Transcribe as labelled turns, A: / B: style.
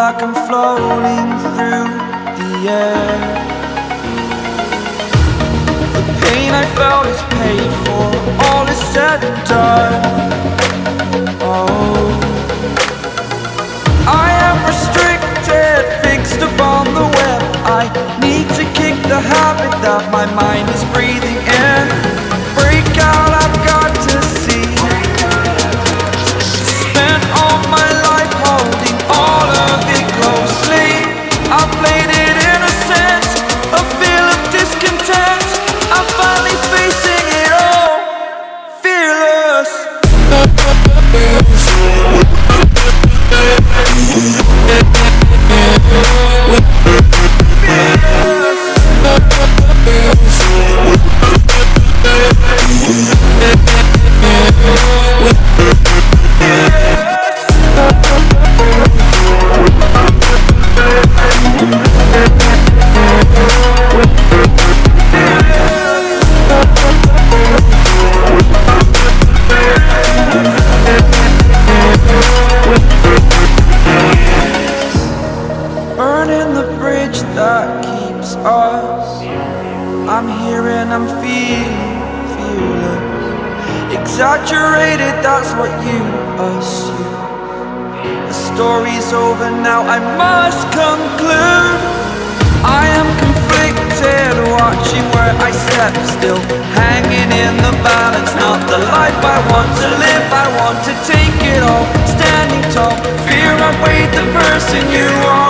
A: like I'm floating through the air. The pain I felt is paid for, all is said and done. Oh, I am restricted, fixed upon the web. I need to kick the habit that my mind is breathing in. Break out, I've got to see. Spent all my life holding all of it closely. I played it innocent, a feel of discontent. I'm finally facing it all, fearless. Burning the bridge that keeps us. I'm here and I'm feeling fearless. Exaggerated, that's what you assume. The story's over now, I must conclude. I am conflicted, watching where I step still, hanging in the balance. Not the life I want to live, I want to take it all. Standing tall, fear I weighed the person you are.